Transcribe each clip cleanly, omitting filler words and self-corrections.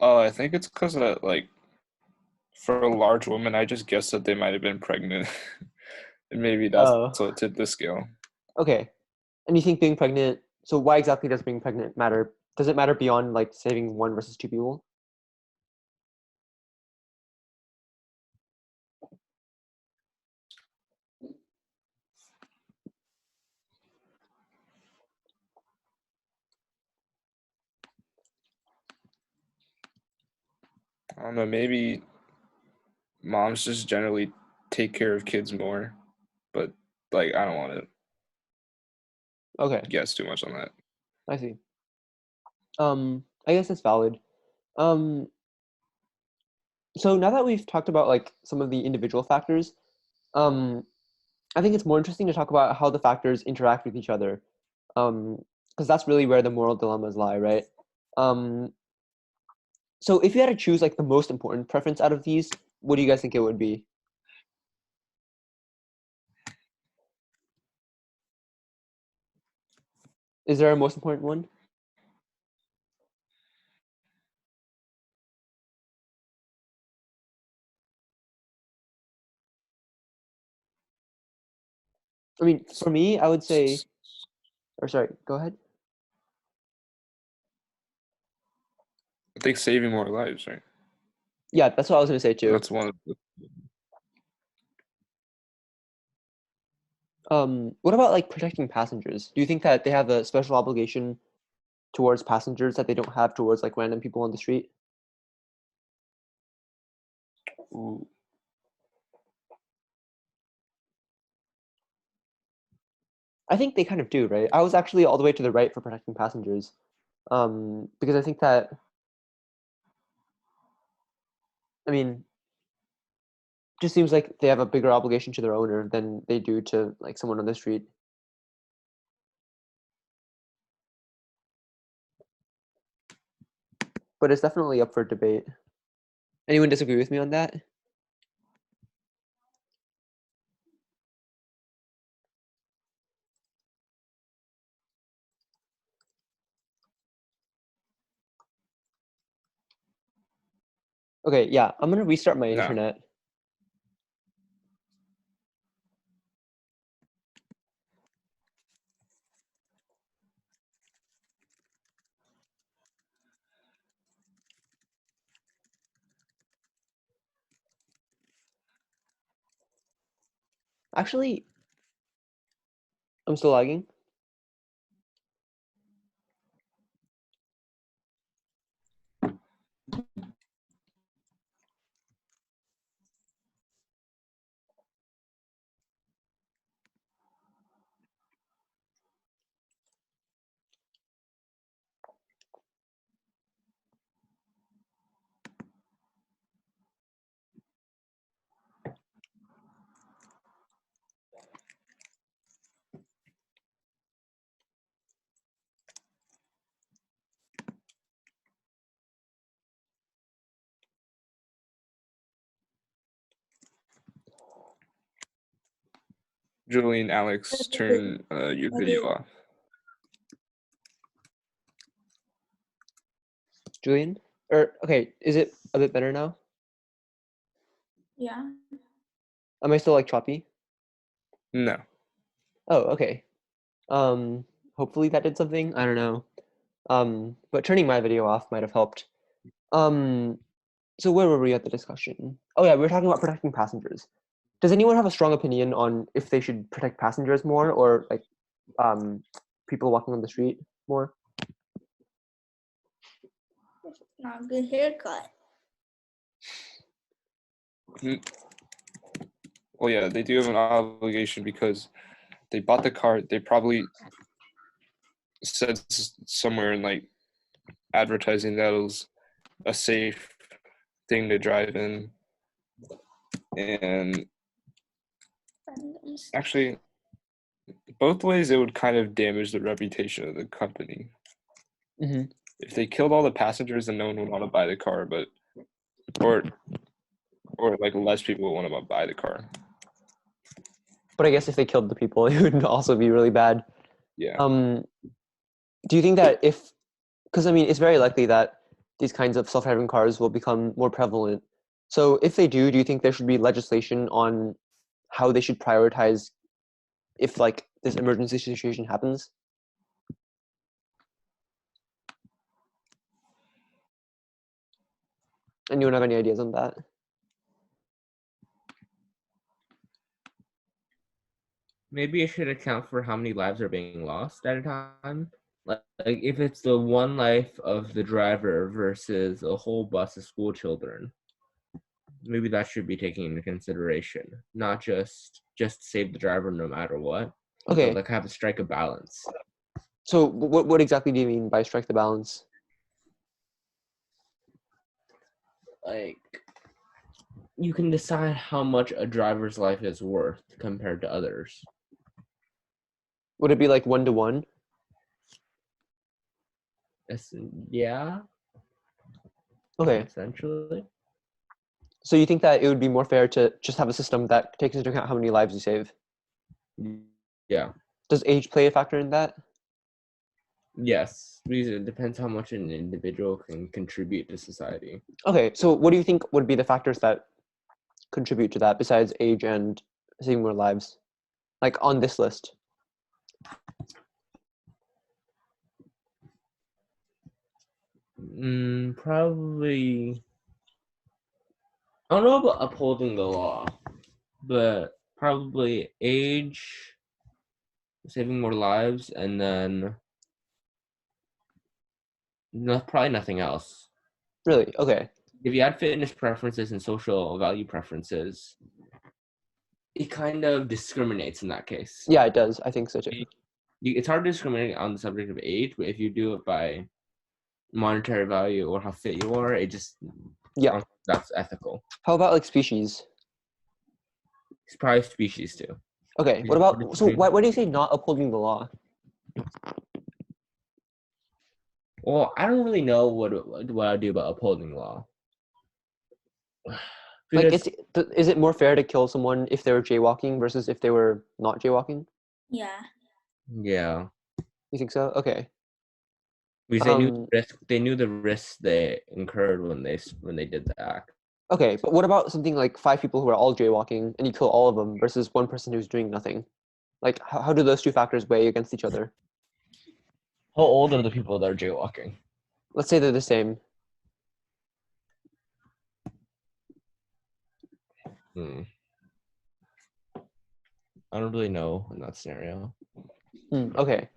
I think it's because of like for a large woman, I just guessed that they might have been pregnant, and maybe that's Oh, what tipped the scale. okay. And you think being pregnant, so why exactly does being pregnant matter? Does it matter beyond like saving one versus two people? I don't know. Maybe moms just generally take care of kids more, but like I don't want to Okay, guess too much on that. I see. I guess that's valid. Um, so now that we've talked about like some of the individual factors, um, I think it's more interesting to talk about how the factors interact with each other. Because that's really where the moral dilemmas lie, right? Um, so if you had to choose like the most important preference out of these, what do you guys think it would be? Is there a most important one? I mean, for me, I would say, or sorry, go ahead. I think saving more lives, right? Yeah, that's what I was gonna say too. That's one of the. What about like protecting passengers? Do you think that they have a special obligation towards passengers that they don't have towards like random people on the street? Ooh. I think they kind of do, right? I was actually all the way to the right for protecting passengers, because I think that, I mean, just seems like they have a bigger obligation to their owner than they do to like someone on the street. But it's definitely up for debate. Anyone disagree with me on that? Okay, yeah, I'm gonna restart my No. internet. Actually, I'm still lagging. Julian, Alex, turn your video off. Julian? Or okay, is it a bit better now? Yeah. Am I still like choppy? No. Oh, okay. Um, hopefully that did something. I don't know. But turning my video off might have helped. Um, so where were we at the discussion? Oh yeah, we were talking about protecting passengers. Does anyone have a strong opinion on if they should protect passengers more or like um people walking on the street more? Not a good haircut. Well, yeah, they do have an obligation because they bought the car. They probably said somewhere in like advertising that it was a safe thing to drive in. And actually, both ways it would kind of damage the reputation of the company. Mm-hmm. If they killed all the passengers, then no one would want to buy the car, but or or like less people would want to buy the car. But I guess if they killed the people, it would also be really bad. Yeah. Um, do you think that if, because I mean, it's very likely that these kinds of self-driving cars will become more prevalent. So if they do you think there should be legislation on how they should prioritize if like this emergency situation happens? Anyone have any ideas on that? Maybe it should account for how many lives are being lost at a time. Like if it's the one life of the driver versus a whole bus of school children, maybe that should be taken into consideration. Not just save the driver no matter what. Okay. But like have a strike a balance. So what exactly do you mean by strike the balance? Like you can decide how much a driver's life is worth compared to others. Would it be like 1-to-1? Yeah. Okay. Essentially. So you think that it would be more fair to just have a system that takes into account how many lives you save? Yeah. Does age play a factor in that? Yes. Because it depends how much an individual can contribute to society. Okay, so what do you think would be the factors that contribute to that besides age and saving more lives? Like on this list. Probably. I don't know about upholding the law, but probably age, saving more lives, and then probably nothing else. Really? Okay. If you add fitness preferences and social value preferences, it kind of discriminates in that case. Yeah, it does. I think so too. It's hard to discriminate on the subject of age, but if you do it by monetary value or how fit you are, it just that's ethical. How about like species? It's probably species too. Okay. What about why do you say not upholding the law? Well, I don't really know what I do about upholding law. Like, is it more fair to kill someone if they were jaywalking versus if they were not jaywalking? Yeah. Yeah. You think so? Okay. Because they knew the risks they incurred when they did the act. Okay, but what about something like 5 people who are all jaywalking and you kill all of them versus one person who's doing nothing? Like, how do those two factors weigh against each other? How old are the people that are jaywalking? Let's say they're the same. I don't really know in that scenario. Okay.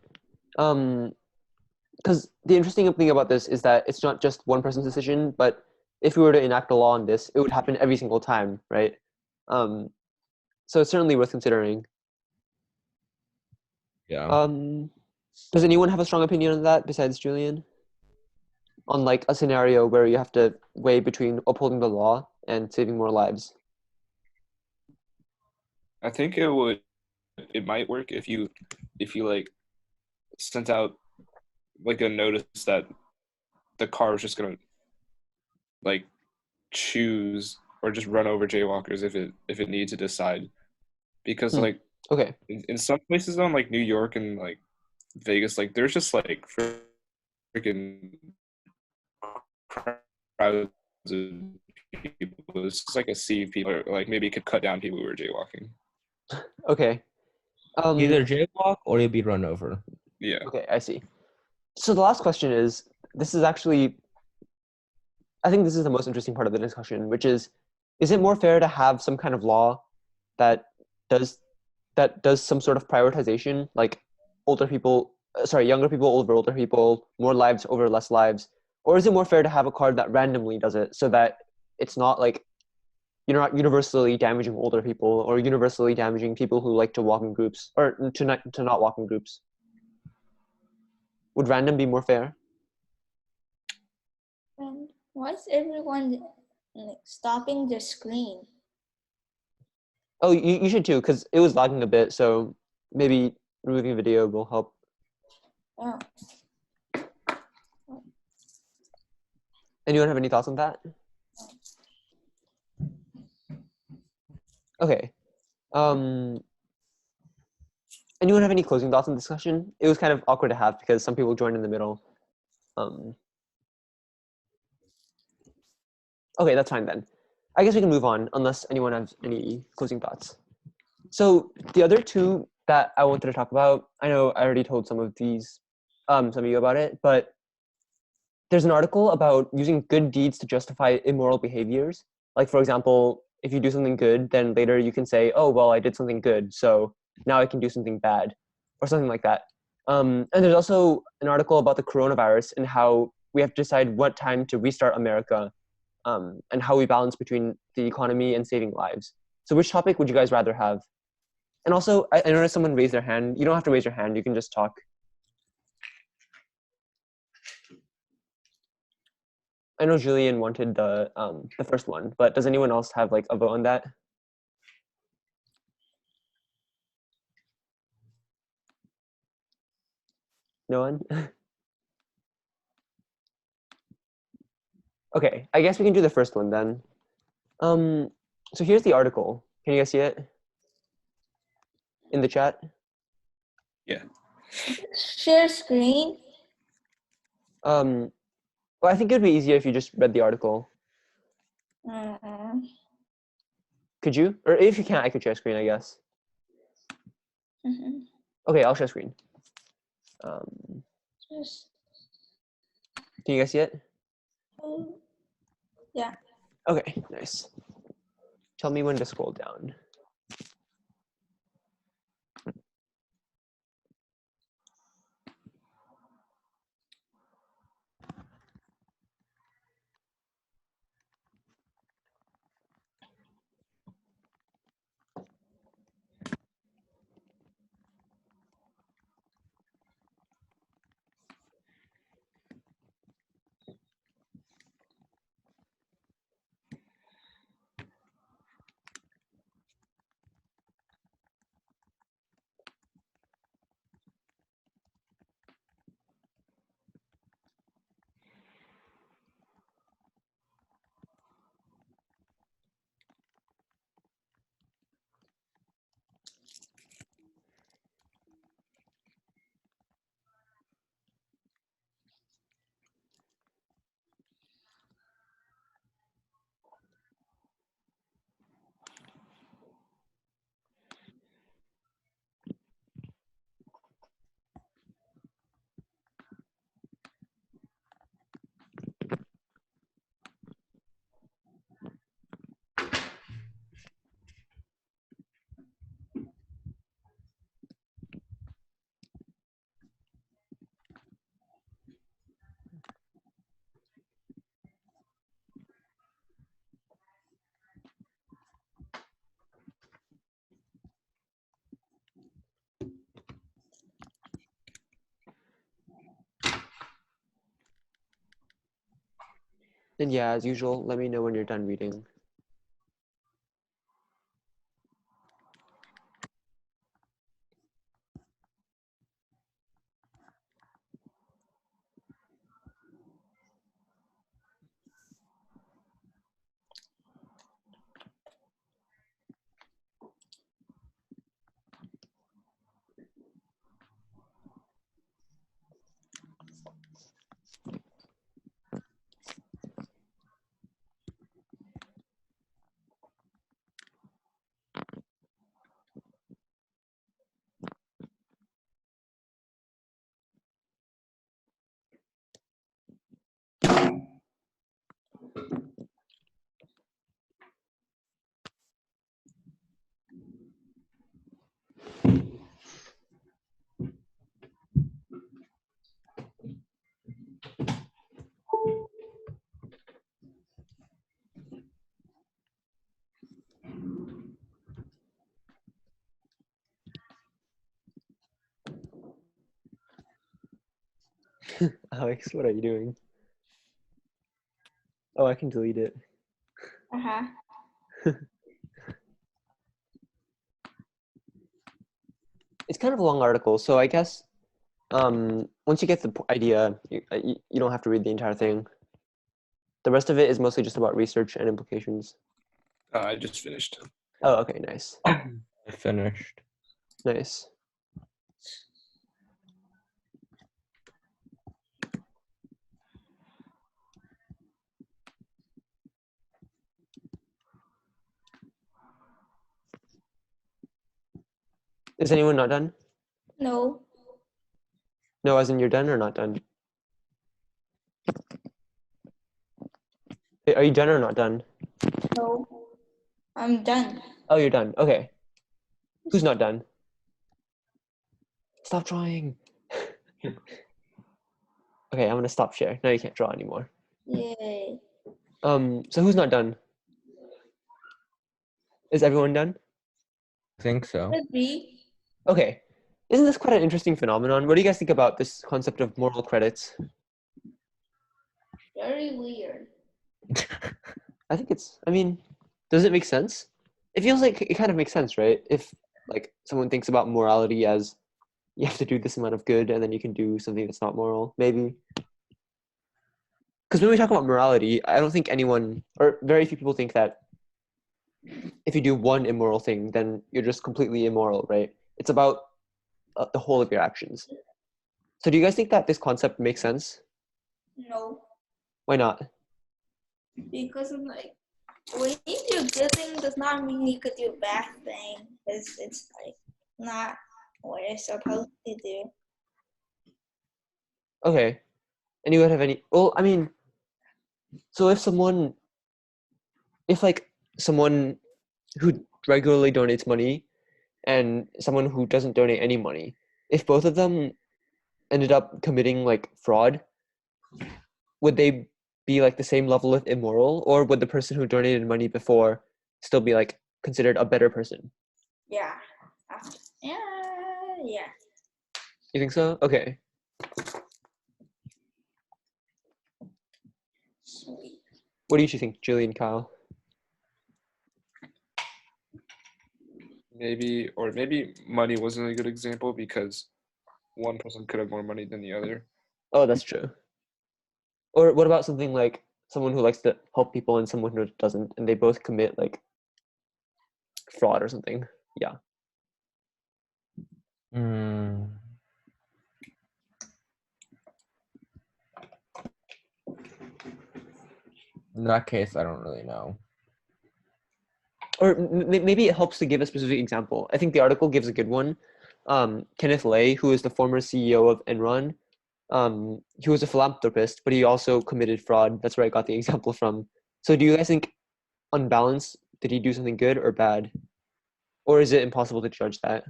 Because the interesting thing about this is that it's not just one person's decision, but if we were to enact a law on this, it would happen every single time, right? So it's certainly worth considering. Yeah. Does anyone have a strong opinion on that besides Julian? On like a scenario where you have to weigh between upholding the law and saving more lives? I think it might work if you like sent out like a notice that the car was just gonna like choose or just run over jaywalkers if it needs to decide, because like okay, in some places on like New York and like Vegas, like there's just like freaking crowds of people. It's just like a sea of people, or like maybe it could cut down people who were jaywalking. Okay. Either jaywalk or you'll be run over. Yeah. Okay, I see. So the last question is, this is actually, I think this is the most interesting part of the discussion, which is it more fair to have some kind of law that does some sort of prioritization, like younger people over older people, more lives over less lives? Or is it more fair to have a card that randomly does it so that it's not like you're not universally damaging older people or universally damaging people who like to walk in groups or to not walk in groups? Would random be more fair? And why is everyone like, stopping the screen? Oh, you should too, because it was lagging a bit, so maybe removing video will help. Oh. Anyone have any thoughts on that? Okay. Anyone have any closing thoughts on the discussion? It was kind of awkward to have because some people joined in the middle. Okay, that's fine then. I guess we can move on unless anyone has any closing thoughts. So the other two that I wanted to talk about, I know I already told some of you about it, but there's an article about using good deeds to justify immoral behaviors. Like, for example, if you do something good, then later you can say, oh, well, I did something good, so now I can do something bad, or something like that. And there's also an article about the coronavirus and how we have to decide what time to restart America, and how we balance between the economy and saving lives. So which topic would you guys rather have? And also, I noticed someone raised their hand. You don't have to raise your hand. You can just talk. I know Julian wanted the first one, but does anyone else have like a vote on that? No one? Okay, I guess we can do the first one then. So here's the article. Can you guys see it in the chat? Yeah. Share screen. Well, I think it'd be easier if you just read the article. Could you? Or if you can't, I could share screen, I guess. Mhm. Okay, I'll share screen. Just, Can you guys see it? yeah. Okay, nice. Tell me when to scroll down. And yeah, as usual, let me know when you're done reading. Alex, what are you doing? Oh, I can delete it. It's kind of a long article, so I guess once you get the idea, you don't have to read the entire thing. The rest of it is mostly just about research and implications. I just finished. Oh, okay, nice. I finished. Nice. Is anyone not done? No. No, as in you're done or not done? Are you done or not done? No. I'm done. Oh, you're done. Okay. Who's not done? Stop drawing. Okay, I'm gonna stop share. Now you can't draw anymore. Yay. So who's not done? Is everyone done? I think so. Could be. Okay. Isn't this quite an interesting phenomenon? What do you guys think about this concept of moral credits? Very weird. I think I mean, does it make sense? It feels like it kind of makes sense, right? If like someone thinks about morality as you have to do this amount of good and then you can do something that's not moral, maybe. Because when we talk about morality, I don't think anyone, or very few people think that if you do one immoral thing, then you're just completely immoral, right? It's about the whole of your actions. So do you guys think that this concept makes sense? No. Why not? Because like when you do good thing does not mean you could do a bad thing. Because it's like not what it's supposed to do. Okay. Anyone have any? Well, I mean, so if like someone who regularly donates money and someone who doesn't donate any money, if both of them ended up committing like fraud, would they be like the same level of immoral, or would the person who donated money before still be like considered a better person? Yeah. Yeah. Yeah. You think so? Okay. Sweet. What do you two think, Julie and Kyle? Maybe money wasn't a good example because one person could have more money than the other. Oh, that's true. Or what about something like someone who likes to help people and someone who doesn't, and they both commit like fraud or something? Yeah. Hmm. In that case, I don't really know. Or maybe it helps to give a specific example. I think the article gives a good one. Kenneth Lay, who is the former CEO of Enron, he was a philanthropist, but he also committed fraud. That's where I got the example from. So do you guys think, on balance, did he do something good or bad? Or is it impossible to judge that?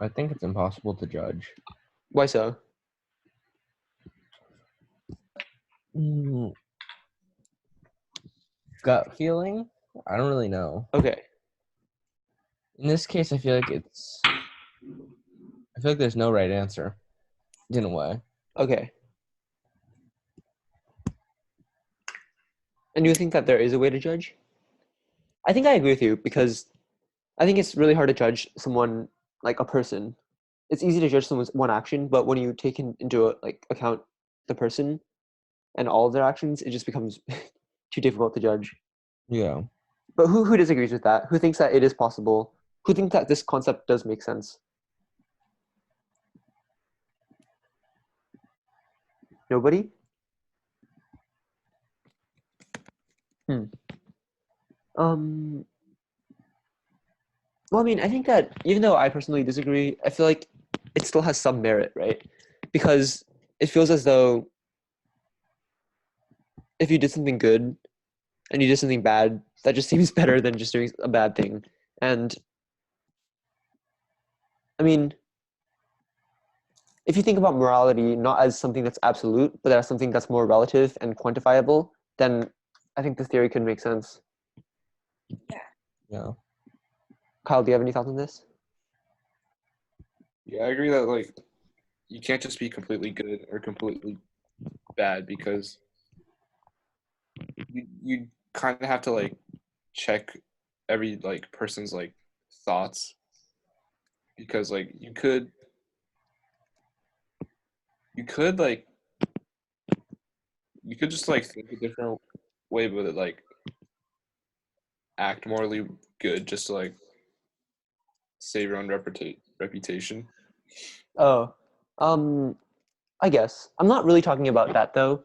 I think it's impossible to judge. Why so? Gut feeling? I don't really know. Okay. In this case, I feel like there's no right answer, in a way. Okay. And do you think that there is a way to judge? I think I agree with you, because I think it's really hard to judge someone like a person. It's easy to judge someone's one action, but when you take into account the person and all of their actions, it just becomes too difficult to judge. Yeah. But who disagrees with that? Who thinks that it is possible? Who thinks that this concept does make sense? Nobody? Well, I mean, I think that even though I personally disagree, I feel like it still has some merit, right? Because it feels as though if you did something good and you did something bad, that just seems better than just doing a bad thing. And I mean, if you think about morality not as something that's absolute, but as something that's more relative and quantifiable, then I think the theory could make sense. Yeah. Kyle, do you have any thoughts on this? Yeah, I agree that like you can't just be completely good or completely bad because you kind of have to like check every like person's like thoughts because like you could like you could just like think a different way but like act morally good just to like save your own reputation. Oh, I guess. I'm not really talking about that though.